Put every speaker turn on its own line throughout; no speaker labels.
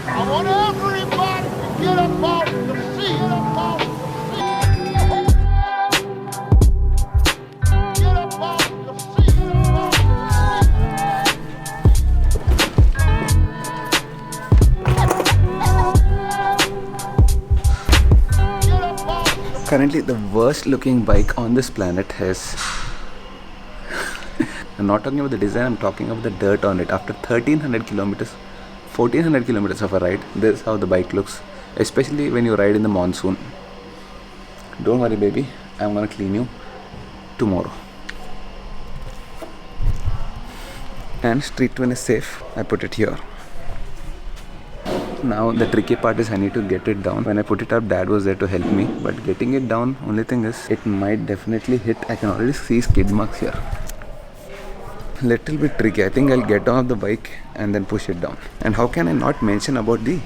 I want everybody to get up off the seat. Get up off the seat. Get up off the seat. Get up off the seat.
Currently, the worst looking bike on this planet is. I'm not talking about the design, I'm talking about the dirt on it. After 1300 kilometers, 1400 kilometers of a ride, this is how the bike looks. Especially when you ride in the monsoon. Don't worry, baby, I'm gonna clean you tomorrow. And Street Twin is safe. I put it here. Now the tricky part is I need to get it down. When I put it up, Dad was there to help me. But getting it down, only thing is it might definitely hit. I can already see skid marks here. Little bit tricky. I think I'll get off the bike and then push it down. And how can I not mention about the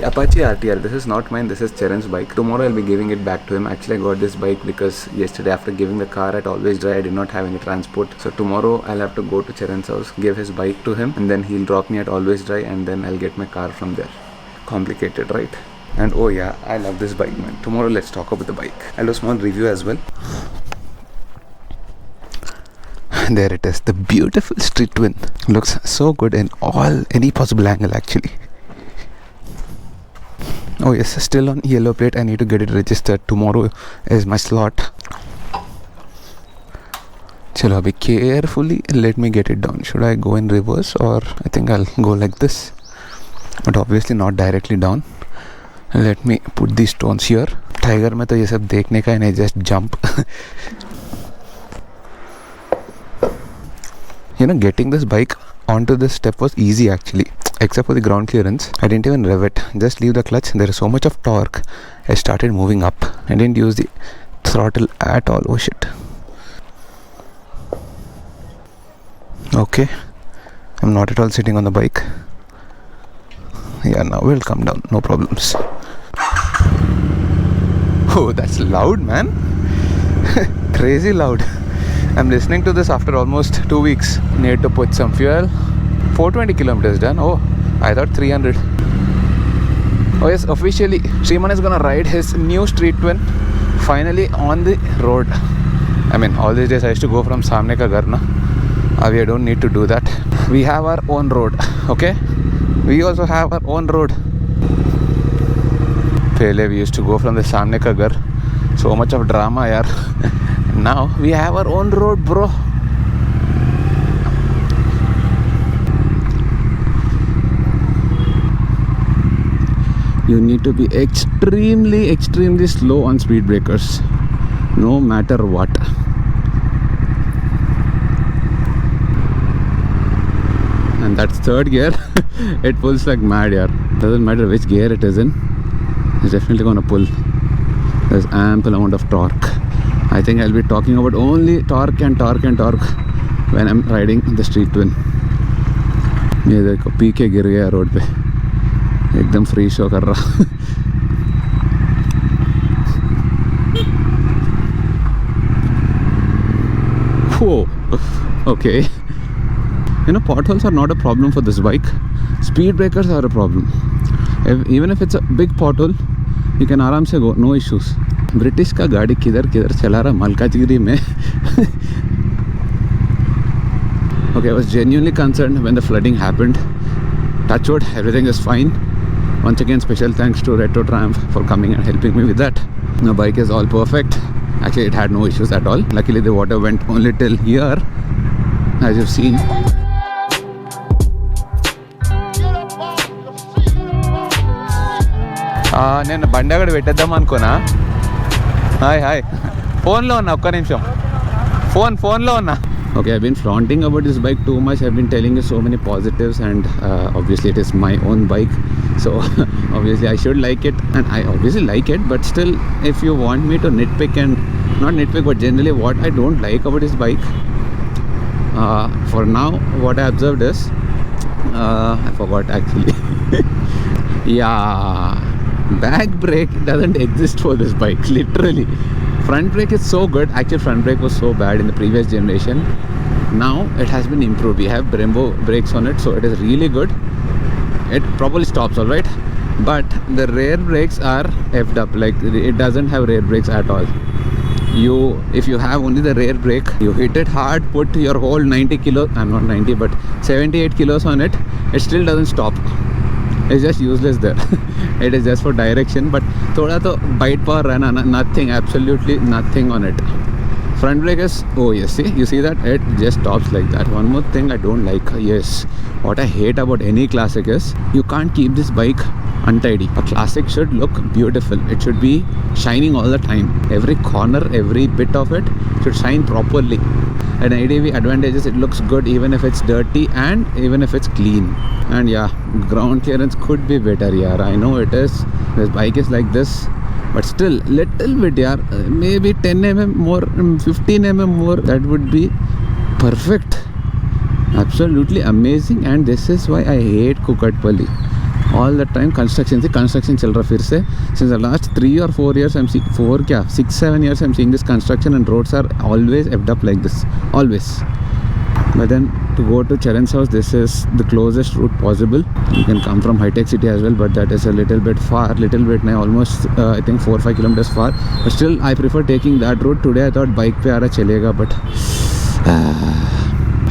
Apache RTR? This is not mine, this is Charan's bike. Tomorrow I'll be giving it back to him. Actually I got this bike because yesterday after giving the car at Always Dry, I did not have any transport. So tomorrow I'll have to go to Charan's house, give his bike to him, and then he'll drop me at Always Dry, and then I'll get my car from there. Complicated, right? And oh yeah, I love this bike, man. Tomorrow let's talk about the bike. I'll do a small review as well. There it is, the beautiful Street Twin. Looks so good in any possible angle actually. Oh yes, still on yellow plate. I need to get it registered. Tomorrow is my slot. Chalo, abhi carefully let me get it down. Should I go in reverse, or I think I'll go like this, but obviously not directly down. Let me put these stones here. Tiger mein to ye sab dekhne ka, and I just jump. You know, getting this bike onto this step was easy actually, except for the ground clearance. I didn't even rev it, just leave the clutch. There is so much of torque, I started moving up. I didn't use the throttle at all. Oh shit. Okay, I'm not at all sitting on the bike. Yeah, now we'll come down, no problems. Oh, that's loud, man. Crazy loud. I'm listening to this after almost 2 weeks. Need to put some fuel. 420 kilometers done. Oh, I thought 300. Oh yes, officially Shriman is gonna ride his new Street Twin finally on the road. I mean, all these days I used to go from Samne ka Ghar na. Abhi I don't need to do that. We have our own road, okay? We also have our own road. Pehle we used to go from the Samne ka Ghar. So much of drama, yaar. Now we have our own road, bro. You need to be extremely slow on speed breakers, no matter what. And that's third gear. It pulls like mad, yaar. Doesn't matter which gear it is in, it's definitely gonna pull. There's ample amount of torque. I think I'll be talking about only torque and torque when I'm riding the Street Twin. ये देखो पीके गिर गया road पे, एकदम free show कर रहा. Whoa. Okay. You know, potholes are not a problem for this bike. Speed breakers are a problem. Even if it's a big pothole, you can आराम से go, no issues. ब्रिटिश का गाड़ी किधर चला रहा मलकाजगिरी में. Okay, I was genuinely concerned when the flooding happened. Touch wood, everything is fine. Once again, special thanks to Retro Triumph for coming and helping me with that. The bike is all perfect. Actually, it had no issues at all. Luckily, the water went only till here, as you've seen. నేను బండి అక్కడ పెట్టేద్దాం అనుకున్నా. Hi ఫోన్లో ఉన్నా, ఒక్క నిమిషం. ఫోన్లో ఉన్నా. Okay, I've been flaunting about this bike too much. I've been telling you so many positives, and obviously it is my own bike, so obviously I should like it, and I obviously like it. But still, if you want me to nitpick, and not nitpick, but generally what I don't like about this bike, for now what I observed is I forgot actually. Yeah, back brake doesn't exist for this bike, literally. Front brake is so good. Actually, front brake was so bad in the previous generation. Now it has been improved. We have Brembo brakes on it, so it is really good. it properly stops, all right, but the rear brakes are effed up. Like it doesn't have rear brakes at all. If you have only the rear brake, you hit it hard, put your whole 90 kilos, not 90 but 78 kilos on it, it still doesn't stop. It's just useless there. It is just for direction, but thoda to bite power run, nothing, absolutely nothing on it. Front brake is, oh yes, see, you see that it just stops like that. One more thing I don't like, yes, what I hate about any Classic is you can't keep this bike untidy. A Classic should look beautiful. It should be shining all the time. Every corner, every bit of it should shine properly. And ADV advantages, it looks good even if it's dirty and even if it's clean. And yeah, ground clearance could be better. Yeah, I know it is. This bike is like this, but still little bit, yeah, maybe 10 mm more, 15 mm more, that would be perfect. Absolutely amazing. And this is why I hate Kukatpalli. All the time construction chal raha fir se. Since the last 3 or 4 years I'm seeing 6-7 years I'm seeing this construction, and roads are always effed up like this, always. But then to go to Charan's house, this is the closest route possible. You can come from High Tech City as well, but that is a little bit far, almost I think 4 or 5 kilometers far. But still I prefer taking that route. Today I thought bike pe aara chalega, but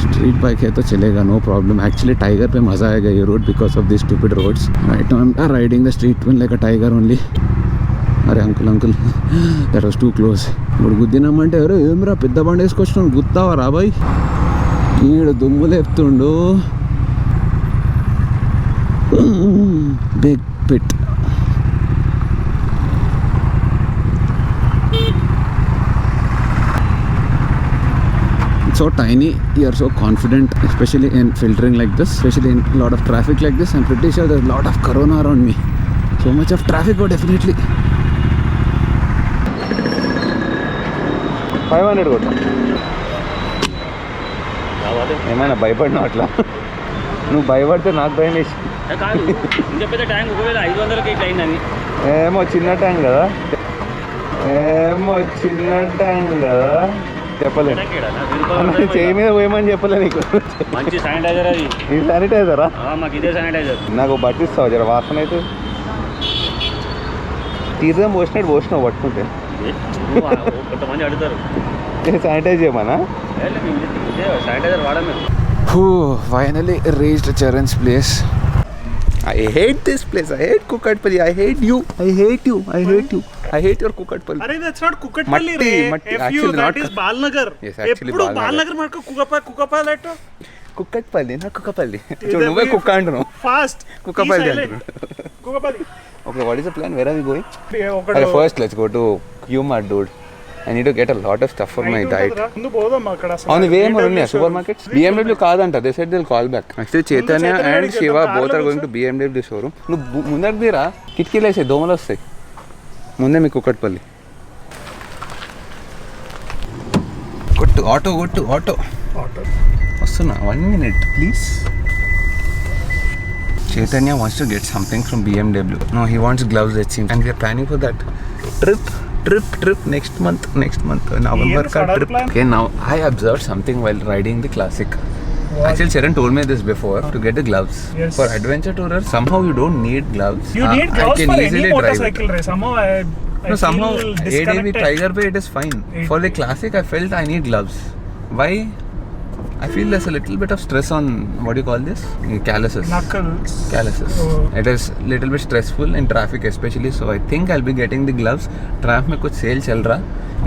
street bike hai to chalega, no problem. Actually Tiger pe maza aayega ye road because of these stupid roads. Right now I'm riding the street one like a Tiger only. Are uncle that was too close. But guddinamante are emra pedda bandi esukochna guttava ra bhai. ఈడు దుమ్ము లేపుతుండు. Big pit. So tiny, you are so confident, especially in filtering like this, especially in a lot of traffic like this. I'm pretty sure there's a lot of corona around me. So much of traffic, oh definitely. 500 కొట్టు. ఏమైనా భయపడినా అట్లా? నువ్వు భయపడితే నాకు భయం వేసి. ఏమో చిన్న ట్యాంక్ కదా, చెప్పలేదు. చేయి మీద పోయమని చెప్పలే నీకు. మంచి శానిటైజర్ అది. ఈ శానిటైజరా? మాకు ఇదే శానిటైజర్. నాకు పట్టిస్తావు జర, వాసన అయితే. తీర్థం పోసినావు పట్టుకుంటే. కొంతమంది అడుగుతారు శానిటైజ్ చేయమన్నా. Finally reached Charan's place. I hate this place. I hate Kukatpalli. I hate you. I hate your Kukatpalli.
Arey, that's not Kukatpalli. Actually that is Balnagar.
Yes, actually
Balnagar marka Kukapalli letto.
Kukatpalli, not Kukapalli. నువ్వే కుక్క అంటున్నావు.
Fast.
Kukapalli అంటున్నావు.
Kukapalli.
Okay, what is the plan? Where are we going? Okay, first let's go to Qmart, dude. I need to get a lot of stuff for my diet. On the way, supermarkets. BMW కాదంట. They said they'll call back. Actually, Chaitanya and Shiva both are going to BMW showroom. నువ్వు ముందరకు తీరా, కిటికీలు వేసే దోమలు వస్తాయి. ముందే మీ Kukatpally. Auto వస్తున్నా. 1 minute please. Chaitanya wants to get something from BMW. No, he wants gloves, it seems. And we are planning for that trip next month November ka trip. Okay, now I observed something while riding the Classic. What? Actually Charan told me this before, to get the gloves. Yes. For adventure tourers, somehow you don't need gloves.
You need gloves for any motorcycle race.
Somehow ADV Tiger Bay it is fine. For the Classic I felt I need gloves. Why? I feel there's a little bit of stress on, what do you call this? Calluses.
Knuckles.
Calluses. Oh. It is a little bit stressful in traffic especially, so I think I'll be getting the gloves. Traffic mein kuch sale chal raha.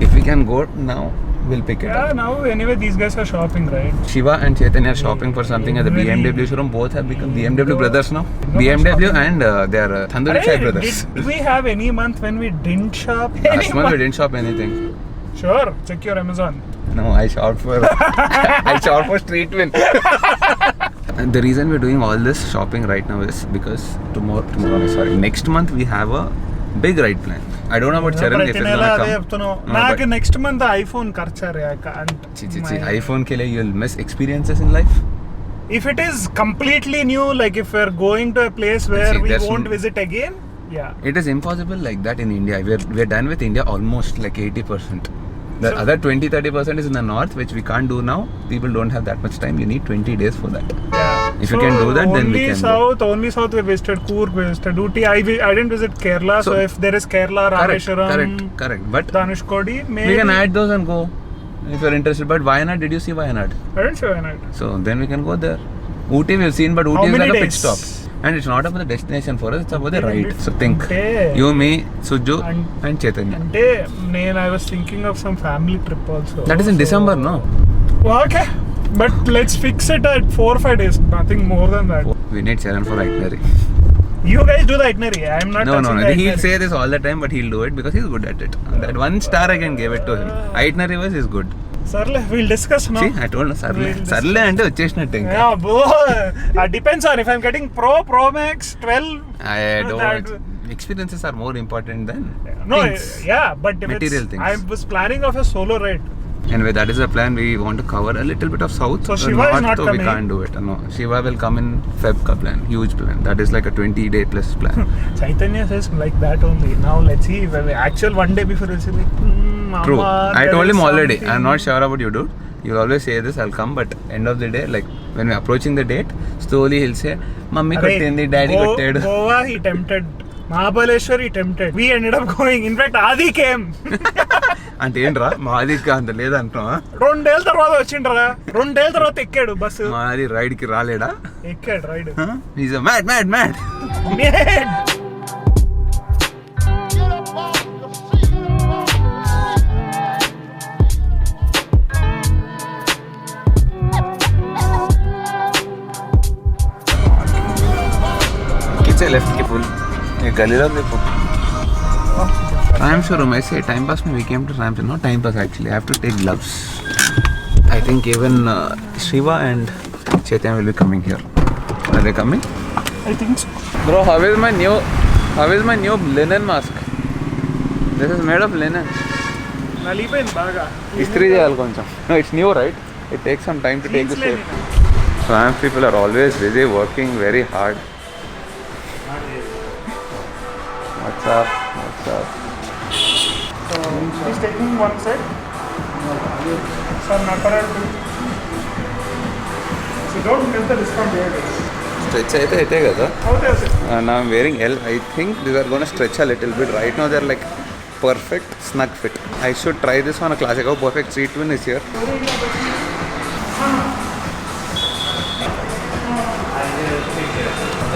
If we can go now, we'll pick it up.
Yeah, now anyway these guys are shopping, right?
Shiva and Chaitanya are shopping for something at the BMW showroom. Both have become BMW brothers now. BMW and they are Tandoori Chai brothers.
Did we have any month when we didn't shop?
Last month we didn't shop anything.
Sure, check your Amazon.
No, I shopped for Street Win. And the reason we're doing all this shopping right now is because next month we have a big ride plan. I don't know about Charan if it's gonna come.
Naku next month the iPhone karchare. I can't.
iPhone ke liye you'll miss experiences in life.
If it is completely new, like if we're going to a place where we won't visit again, yeah.
It is impossible like that in India. We're done with India almost like 80%. The other 20-30% is in the north, which we can't do now. People don't have that much time. You need 20 days for that.
Yeah.
If you can do that, then we can go.
Only south we visited. Coorg we visited. Ooty. I didn't visit Kerala. So if there is Kerala, Rameshwaram,
Correct. But
Dhanushkodi, maybe
we can add those and go if you're interested. But Wayanad, did you see Wayanad?
I didn't see Wayanad.
So then we can go there. Ooty we've seen, but
How
Ooty is
many
like a pit
days?
stop. And it's not about the destination for us, it's about the ride. So think,
Okay.
you, me, Suju
And-
and Chaitanya.
I was thinking of some family trip also.
That is in December, no?
Okay. But let's fix it at 4 or 5 days. Nothing more than that.
We need Charan for itinerary.
You guys do the itinerary. I'm not
No.
touching the
He'll
itinerary.
say this all the time, but he'll do it because he's good at it. That 1 star I can give it to him. Itinerary wise is good.
Sarle, we'll discuss now.
See, I told you, Sarle.
We'll discuss.
Sarle అంటే వచ్చేసినట్టు ఇంకా.
Yeah, bro. Depends on if I'm getting Pro Max, 12.
I don't.
that-
Experiences are more important than
No,
things.
yeah, but if
Material
it's,
things.
I was planning of a solo ride.
Anyway, that is the plan. We want to cover a little bit of south.
So Shiva is not
so we
coming.
can't do it. No, Shiva will come in Feb ka plan. Huge plan. That is like a 20-day plus plan.
Chaitanya says like that only. Now let's see. When the actual one day before we'll say like,
True.
Mama,
I
there
told
is
him already.
something.
I'm not sure about you, dude. You'll always say this, I'll come, but end of the day, like when we're approaching the date, slowly he'll say, Mummy kottindi, Daddy kottadu.
Goa he tempted. Mahabaleshwar he tempted. We ended up going. In fact, Adi came.
అంటే ఏంట్రా మాది అంత లేదంటున్నా
2 ఏళ్ళ తర్వాత వచ్చిండ్రా 2 ఏళ్ళ తర్వాత ఎక్కాడు bus
మాది రైడ్ కి రాలేడా
ఎక్కాడు ride
is mad
Get up off the seat.
किसे लेफ्ट की फुल ये गलीला देखो Rameshwaram, I say time pass we came to Rameshwaram, not time pass actually. I have to take gloves. I think even Shiva and Chaitanya will be coming here. Are they coming?
I think so.
Bro, how is my new linen mask? This is made of linen.
నలిపోయింది బాగా
Istri cheyali koncham. No, it's new, right? It takes some time to take the shape. Ram people are always busy working very hard. What's up?
So he's taking one side. Some Nakaran too. So don't miss the discount here.
Stretch అయితే కదా.
How does it?
And I'm wearing L. I think these are going to stretch a little bit. Right now they're like perfect snug fit. I should try this on a classic. How perfect street twin is here.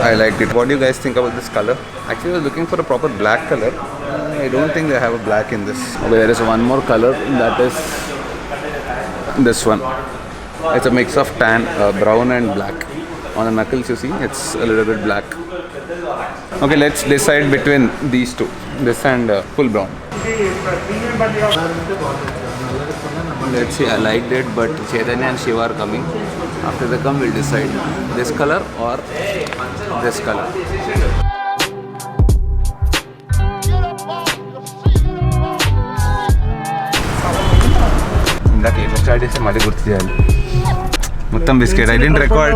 I liked it. What do you guys think about this color? Actually, I was looking for a proper black color. I don't think they have a black in this. Okay, there is one more color. That is this one. It's a mix of tan, brown and black. On the knuckles you see, it's a little bit black. Okay, let's decide between these two. This and full brown. Let's see, I liked it, but Chaitanya and Shiva are coming. After they come, we'll decide this color or this color. ఇందాక ఏం start చేస్తే మళ్ళీ గుర్తు చేయాలి మొత్తం biscuit I didn't record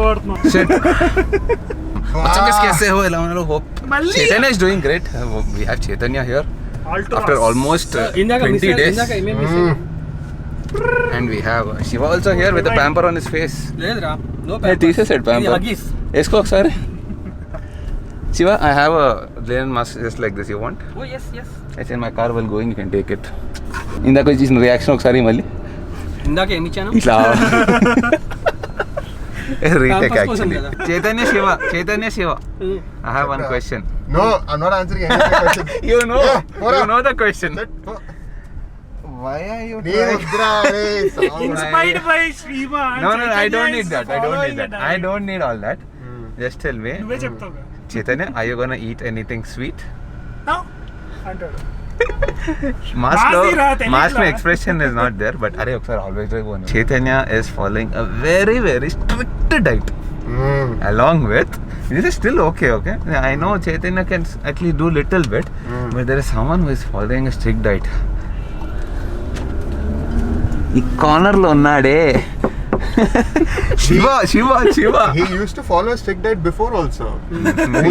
మొత్తం biscuits ఎలా ఉన్నారు hope Chaitanya is doing great we have Chaitanya here after almost 20 days and we have Shiva also here with a pamper on his face
లేదురా నో
తీసేసాడు pamper
హగ్గీస్
వేసుకో ఒకసారి Shiva, I have a linen mask just like this. You want?
Oh yes
It's in my car while going. You can take it. ఇందాక చేసిన reaction ఒకసారి మళ్ళీ
ఇందాక ఏమి ఇచ్చాను
ఇట్లా రీటేక్
Pampers కోసం
యాక్చువల్లీ
కదా.
Chaitanya Shiva I have one question.
No, I'm not answering any of the questions.
You know
Yeah,
you know the question. Why are you
Inspired by Shiva.
No, I don't need that. I don't need all that. Just tell me,
నువ్వే చెప్తావు
Chaitanya, are you gonna eat anything sweet?
అంటాడు
Mask
తెలియట్లా.
no expression is not there, but are ఒకసారి always drive on. Chaitanya is following a very very strict diet. Along with this is still okay. I know Chaitanya can at least do little bit, but there is someone who is following a strict diet. ఈ corner లో ఉన్నాడే Shiva.
He used to follow a strict diet before also.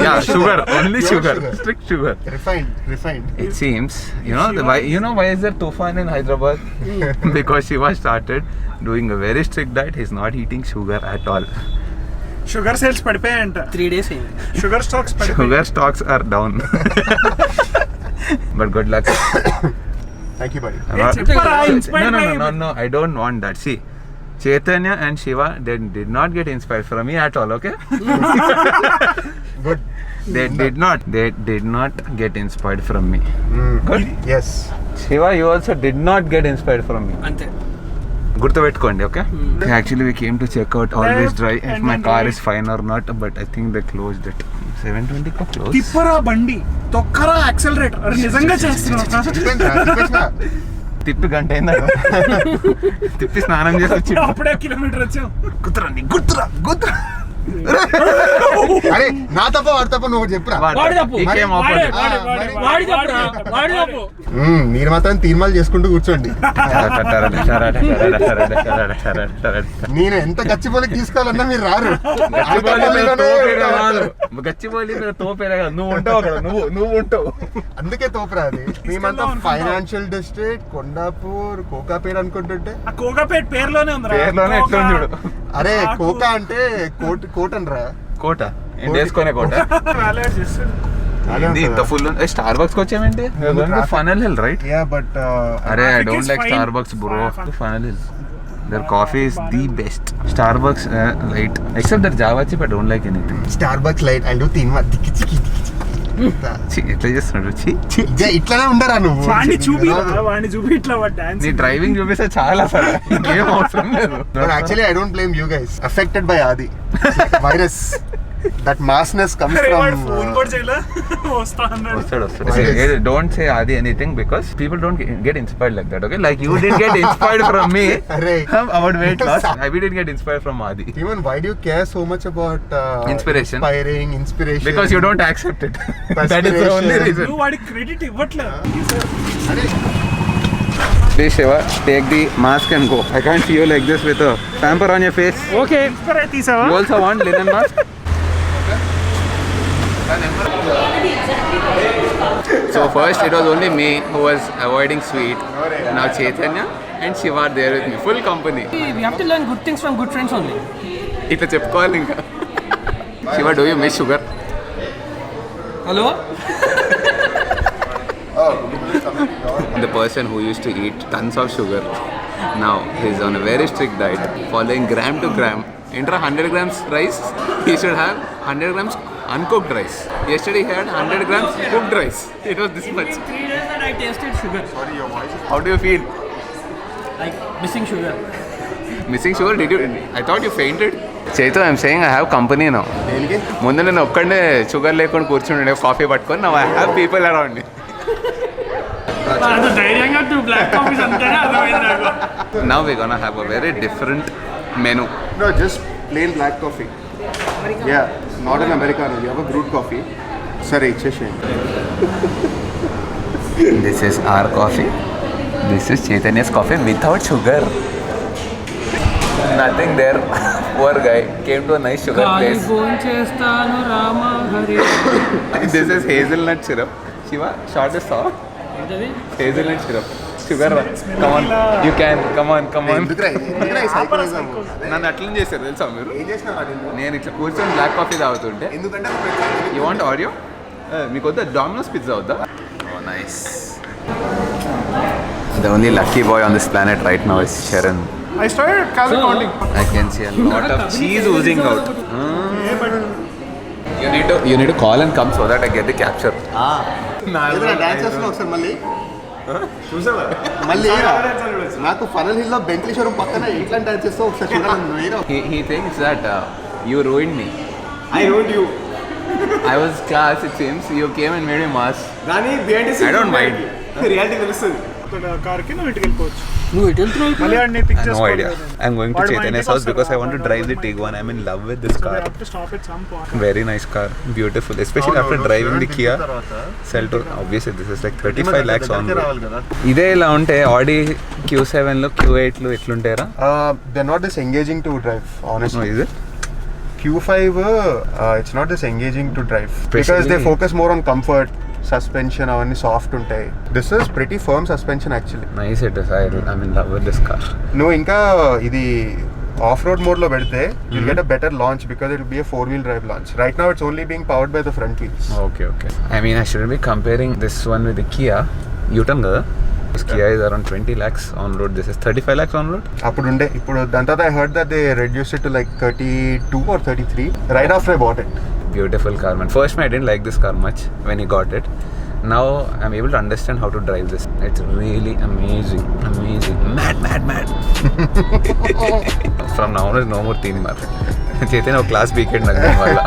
Yeah, sugar, only
Pure
sugar,
sugar.
strict sugar.
Refined.
It seems, why is there Tufan in Hyderabad? Because Shiva started doing a very strict diet. He's not eating sugar at all.
Sugar sales పడిపోయాయంట
3 days అయింది.
Sugar stocks పడిపోయాయి.
Sugar stocks are down. But good luck.
Thank you, buddy.
చెప్పరా, inspired by-
No, I don't want that. See, Chaitanya and Shiva, they did not get inspired from me at all, okay?
Good.
They did not get inspired from me. Good.
Yes.
Shiva, you also did not get inspired from me.
అంతే.
గుర్తుపెట్టుకోండి, okay? Actually, we came to check out Always Dry if my car is fine or not, but I think they closed it. 7:20 ko close.
తిప్పరా బండి, తొక్కరా accelerator. అరే నిజంగా చేస్తున్నా.
తిప్పేసినా?
తిప్పి గంట అయిందా? తిప్పి స్నానం చేసి వచ్చి
అప్పుడే కిలోమీటర్ వచ్చాం.
గుర్తురా.
అరే నా తప్ప వాడి తప్ప నువ్వు చెప్పురా.
వాడి తప్పు.
He came opposite.
వాడి తప్పురా, వాడి తప్పు.
మీరు మాత్రం తీర్మాలు చేసుకుంటూ కూర్చోండి. నేను ఎంత గచ్చిపోలికి తీసుకోవాలన్నా మీరు రారు.
గచ్చిబౌలి తోపేరా, నువ్వు ఉంటావు అక్కడ, నువ్వు ఉంటావు.
అందుకే తోపురా అది. మేమంతా ఫైనాన్షియల్ డిస్ట్రిక్ట్, కొండాపూర్, కోకాపేట అనుకుంటుంటే
ఆ కోకాపేట్ పేరులోనే ఉందిరా.
పేరులోనే ఎట్లా ఉంది చూడు.
అరే కోకా అంటే కోట్ అనరా.
కోట వేసుకునే కోట.
వాలేట్ చేస్తాడు.
ఇంత ఫుల్ స్టార్ బక్స్ వచ్చామేంటి? Funnel hill right?
Yeah but
అరే I
Traffic
don't
is
like
fine.
Starbucks bro. Funnel hill their coffee is the best. Starbucks light except that java chip I don't like anything.
Starbucks light and తీన్మా దిక్కి చిక్కి
ఎట్లా చేస్తున్నాడు?
ఇట్లానే ఉండరా నువ్వు.
వాడిని చూపి ఇట్లా డాన్స్.
నీ డ్రైవింగ్ చూపిస్తే చాలా సార్, ఇంకేం అవసరం లేదు.
Actually I don't blame you guys. Affected by the virus. That madness comes
phone
from.
కూడా చేయలే, వస్తా అన్నాడు.
వస్తాడు. Don't say Adi anything because people don't get inspired like that, okay? Like you didn't get inspired from me
Arey.
about weight loss. We didn't get inspired from Adi.
Even why do you care so much about
Inspiration.
inspiration?
Because you don't accept it. That is the only reason.
నువ్వు వాడికి credit ఇవ్వట్లేదు.
Please Shiva, take the mask and go. I can't see you like this with a pamper on your face.
Okay inspire తీసావా?
You also want linen mask? So first it was only me who was avoiding sweet. Now Chaitanya and Shiva are there with me. Full company.
We have to learn good things from good friends only.
ఇట్లా చెప్పుకోవాలి ఇంకా. Shiva, do you miss sugar?
Hello.
The person who used to eat tons of sugar, now he's on a very strict diet, following gram to gram. Intra 100 grams rice, he should have 100 grams uncooked rice. Yesterday he had 100 grams cooked rice. It was this much.
3 days that I tasted sugar.
How do you feel?
Like missing sugar.
Missing sugar? Did you? I thought you fainted. Chaitu, I'm saying I have company now. ముందు నేను ఒక్కడే sugar లేకుండా కూర్చుండే coffee పట్టుకొని. now I have people around me.
అది ధైర్యంగా 2 black coffees అంతేనే అర్థమైంది నాకు.
Now we're gonna have a very different menu.
No, just plain black coffee. Yeah, not an Americano. You have a brewed coffee. Sorry, ichesheyanడి.
This is our coffee. This is Chaitanya's coffee without sugar. Nothing there. Poor guy came to a nice sugar place.
Phone చేస్తాను Rama Hari.
This is hazelnut syrup. Shiva, short is soft.
ఏంటది?
Hazelnut syrup. Sugar. Come on. You can. Come on.
ఎందుకురా ఈ psychoism?
నన్ను అట్లా చేశారు తెలుసా మీరు?
ఏం చేసినావు వాడిని?
నేను ఇట్లా కూర్చొని బ్లాక్ కాఫీ తాగుతుంటే.
ఎందుకంటే
You want audio? మీకు వద్దా? Domino's pizza వద్దా? Oh, nice. The only lucky boy on this planet right now is Sharon.
I started counting.
I can see a lot of cheese oozing out. You need to call and come so that I get the capture.
ఏదైనా dance చేస్తున్నావు ఒకసారి మళ్ళీ మళ్ళీ నాకు funnel hill లో Bentley showroom పక్కన ఇట్లాంటి dance చేస్తావు ఒకసారి చూడాలని.
He thinks that you ruined me.
I ruined you.
I was class, it seems. You came and made me mass. I don't mind.
Reality తెలుస్తుంది.
కార్కి నువ్వు ఇంటికి వెళ్ళిపోవచ్చు.
నువ్వు ఎటు వెళ్తున్నావు?
మళ్ళీ వాడిని పిక్
No
చేసుకోవాలి.
idea. I'm going to Chaitanya's house because I want to drive the Tiguan. I'm in love with this car.
Stop at some point.
Very nice car. Beautiful. Especially after driving the Kia Seltos. Obviously this is like 35 lakhs on road. ఇదే ఇలా ఉంటే Audi Q7 లో Q8 లో ఎట్లుంటారా?
They're not this engaging to drive, honestly.
No, is it?
Q5 it's not this engaging to drive because
Especially-
they focus more on comfort, suspension అవన్నీ soft ఉంటాయి. This is pretty firm suspension actually.
Nice it is. I'm in love with this car.
నువ్వు ఇంకా ఇది Off-road mode lo pedte, you'll get a better launch because it will be a 4-wheel drive launch. Right now it's only being powered by the front wheels.
Okay. I mean, I shouldn't be comparing this one with the Kia. U-turn kada? This Kia is around 20 lakhs on road. This is 35 lakhs on road.
Ippudu దాని తర్వాత I heard that they reduced it to like 32 or 33 right after I bought it.
Beautiful car, man. First, I didn't like this car much when he got it. Now I'm able to understand how to drive this. It's really amazing. Mad. From now on, no more teen mar. Chetan, class weekend nagne wala.